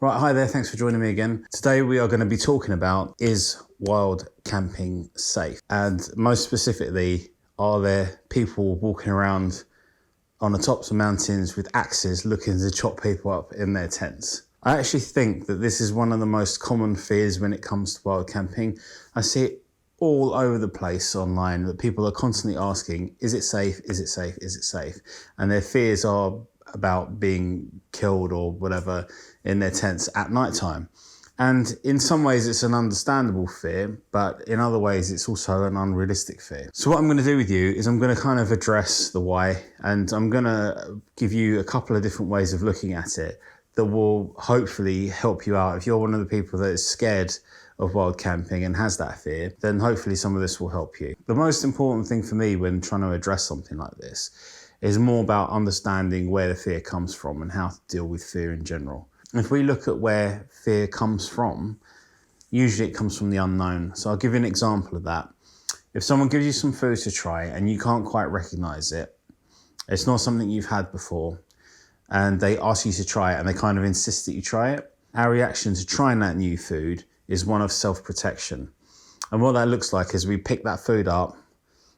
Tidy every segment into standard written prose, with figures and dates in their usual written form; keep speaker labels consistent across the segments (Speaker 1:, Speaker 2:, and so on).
Speaker 1: Right, hi there, thanks for joining me again. Today we are going to be talking about, is wild camping safe? And most specifically, are there people walking around on the tops of mountains with axes looking to chop people up in their tents? I actually think that this is one of the most common fears when it comes to wild camping. I see it all over the place online that people are constantly asking, is it safe? Is it safe? Is it safe? And their fears are about being killed or whatever in their tents at night time. And in some ways it's an understandable fear, but in other ways it's also an unrealistic fear. So what I'm going to do with you is I'm going to kind of address the why, and I'm going to give you a couple of different ways of looking at it that will hopefully help you out. If you're one of the people that is scared of wild camping and has that fear, then hopefully some of this will help you. The most important thing for me when trying to address something like this is more about understanding where the fear comes from and how to deal with fear in general. If we look at where fear comes from, usually it comes from the unknown. So I'll give you an example of that. If someone gives you some food to try and you can't quite recognize it, it's not something you've had before, and they ask you to try it and they kind of insist that you try it, our reaction to trying that new food is one of self-protection. And what that looks like is we pick that food up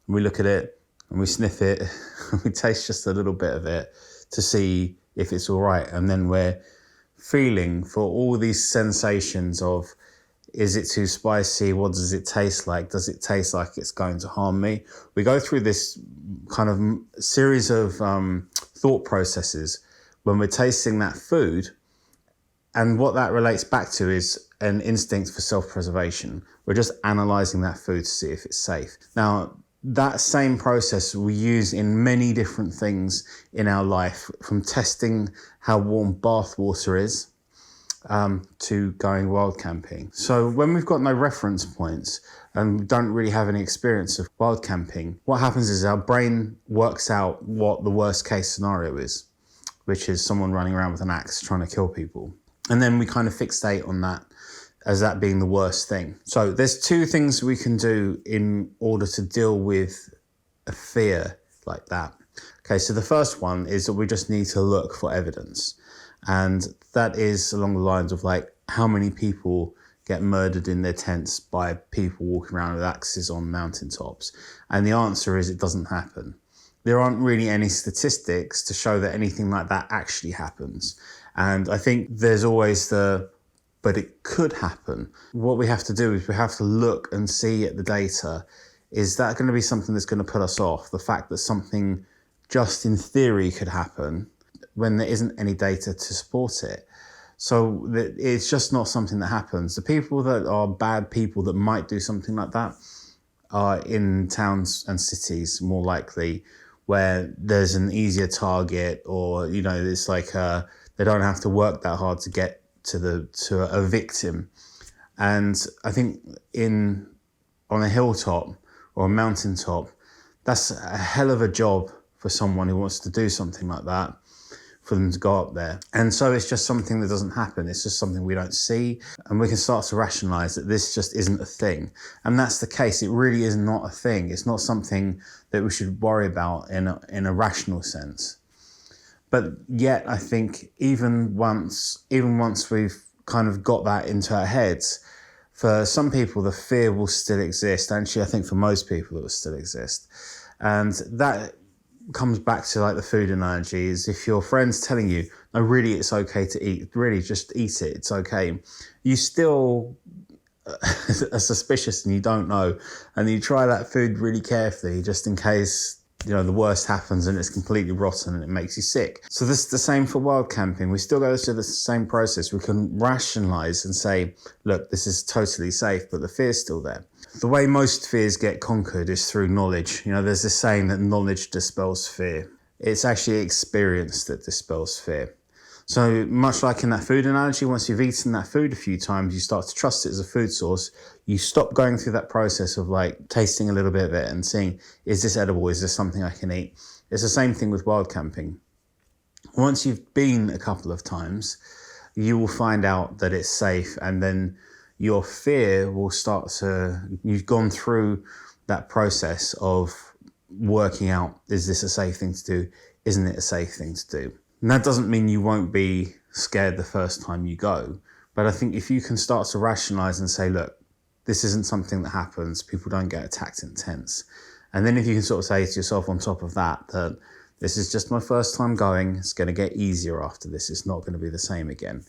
Speaker 1: and we look at it and we sniff it and we taste just a little bit of it to see if it's all right. And then we're feeling for all these sensations of, is it too spicy? What does it taste like? Does it taste like it's going to harm me? We go through this kind of series of thought processes when we're tasting that food. And what that relates back to is an instinct for self-preservation. We're just analysing that food to see if it's safe. Now, that same process we use in many different things in our life, from testing how warm bath water is to going wild camping. So when we've got no reference points and don't really have any experience of wild camping, what happens is our brain works out what the worst case scenario is, which is someone running around with an axe trying to kill people. And then we kind of fixate on that as that being the worst thing. So there's two things we can do in order to deal with a fear like that. Okay, so the first one is that we just need to look for evidence. And that is along the lines of like, how many people get murdered in their tents by people walking around with axes on mountaintops? And the answer is it doesn't happen. There aren't really any statistics to show that anything like that actually happens. And I think there's always but it could happen. What we have to do is we have to look and see at the data. Is that going to be something that's going to put us off? The fact that something just in theory could happen when there isn't any data to support it. So it's just not something that happens. The people that are bad people that might do something like that are in towns and cities more likely, where there's an easier target, or, you know, it's like they don't have to work that hard to get to a victim. And I think on a hilltop or a mountaintop, that's a hell of a job for someone who wants to do something like that, for them to go up there. And so it's just something that doesn't happen. It's just something we don't see, and we can start to rationalize that this just isn't a thing. And that's the case. It really is not a thing. It's not something that we should worry about in a rational sense. But yet, I think even once we've kind of got that into our heads, for some people, the fear will still exist. Actually, I think for most people, it will still exist. And that comes back to like the food analogy, is if your friend's telling you, no, really, it's okay to eat, really just eat it, it's okay, you still are suspicious and you don't know, and you try that food really carefully just in case, you know, the worst happens and it's completely rotten and it makes you sick. So this is the same for wild camping. We still go through the same process. We can rationalize and say, look, this is totally safe, but the fear's still there. The way most fears get conquered is through knowledge. You know, there's this saying that knowledge dispels fear. It's actually experience that dispels fear. So much like in that food analogy, once you've eaten that food a few times, you start to trust it as a food source. You stop going through that process of like tasting a little bit of it and seeing, is this edible? Is this something I can eat? It's the same thing with wild camping. Once you've been a couple of times, you will find out that it's safe, and then your fear will start to, you've gone through that process of working out, is this a safe thing to do? Isn't it a safe thing to do? And that doesn't mean you won't be scared the first time you go. But I think if you can start to rationalize and say, look, this isn't something that happens, people don't get attacked in tents. And then if you can sort of say to yourself on top of that, that this is just my first time going, it's going to get easier after this, it's not going to be the same again.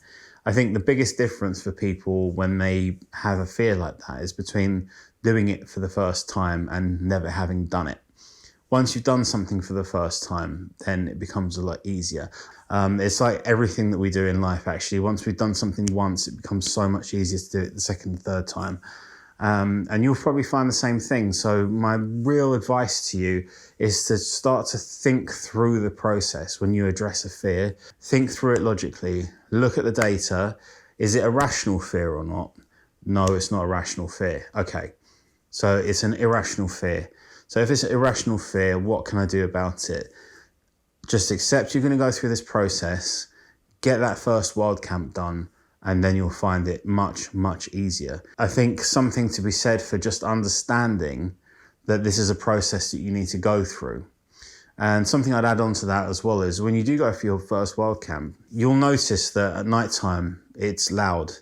Speaker 1: I think the biggest difference for people when they have a fear like that is between doing it for the first time and never having done it. Once you've done something for the first time, then it becomes a lot easier. It's like everything that we do in life, actually. Once we've done something once, it becomes so much easier to do it the second, third time. And you'll probably find the same thing. So my real advice to you is to start to think through the process when you address a fear. Think through it logically. Look at the data. Is it a rational fear or not? No, it's not a rational fear. Okay, so it's an irrational fear. So if it's an irrational fear, what can I do about it? Just accept you're going to go through this process, get that first wild camp done, and then you'll find it much, much easier. I think something to be said for just understanding that this is a process that you need to go through. And something I'd add on to that as well is when you do go for your first wild camp, you'll notice that at nighttime, it's loud.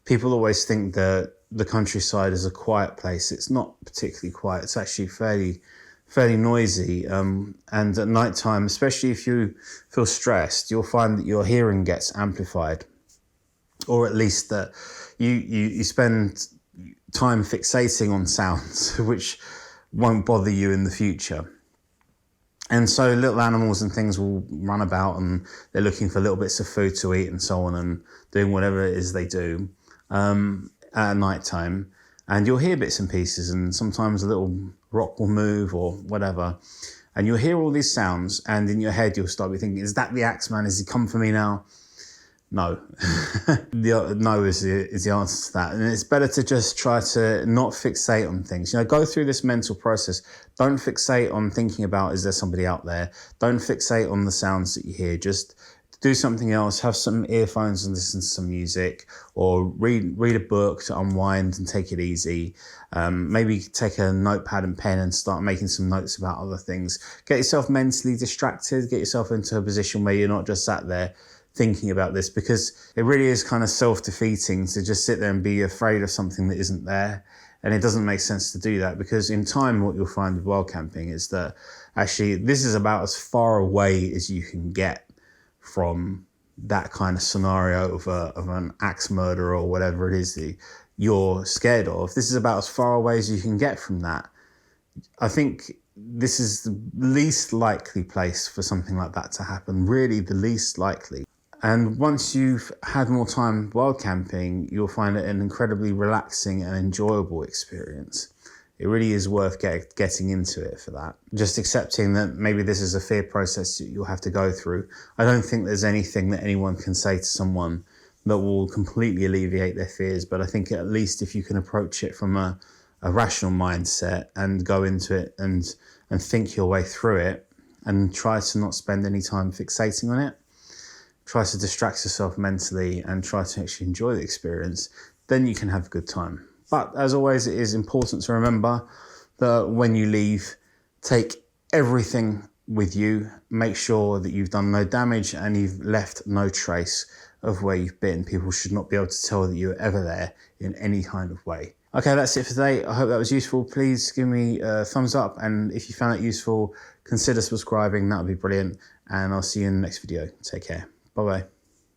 Speaker 1: People always think that the countryside is a quiet place. It's not particularly quiet. It's actually fairly noisy. And at nighttime, especially if you feel stressed, you'll find that your hearing gets amplified. Or at least that you spend time fixating on sounds, which won't bother you in the future. And so little animals and things will run about and they're looking for little bits of food to eat and so on and doing whatever it is they do at night time. And you'll hear bits and pieces and sometimes a little rock will move or whatever. And you'll hear all these sounds and in your head you'll start thinking, is that the Axeman? Has he come for me now? No. No is the answer to that. And it's better to just try to not fixate on things. Go through this mental process. Don't fixate on thinking about, is there somebody out there? Don't fixate on the sounds that you hear. Just do something else. Have some earphones and listen to some music or read a book to unwind and take it easy. Maybe take a notepad and pen and start making some notes about other things. Get yourself mentally distracted. Get yourself into a position where you're not just sat there thinking about this, because it really is kind of self-defeating to just sit there and be afraid of something that isn't there. And it doesn't make sense to do that, because in time what you'll find with wild camping is that actually this is about as far away as you can get from that kind of scenario of an axe murderer or whatever it is that you're scared of. This is about as far away as you can get from that. I think this is the least likely place for something like that to happen, really the least likely. And once you've had more time wild camping, you'll find it an incredibly relaxing and enjoyable experience. It really is worth getting into it for that. Just accepting that maybe this is a fear process that you'll have to go through. I don't think there's anything that anyone can say to someone that will completely alleviate their fears, but I think at least if you can approach it from a rational mindset and go into it and think your way through it and try to not spend any time fixating on it, try to distract yourself mentally and try to actually enjoy the experience, then you can have a good time. But as always, it is important to remember that when you leave, take everything with you. Make sure that you've done no damage and you've left no trace of where you've been. People should not be able to tell that you were ever there in any kind of way. Okay, that's it for today. I hope that was useful. Please give me a thumbs up, and if you found it useful, consider subscribing. That would be brilliant. And I'll see you in the next video. Take care. Bye-bye.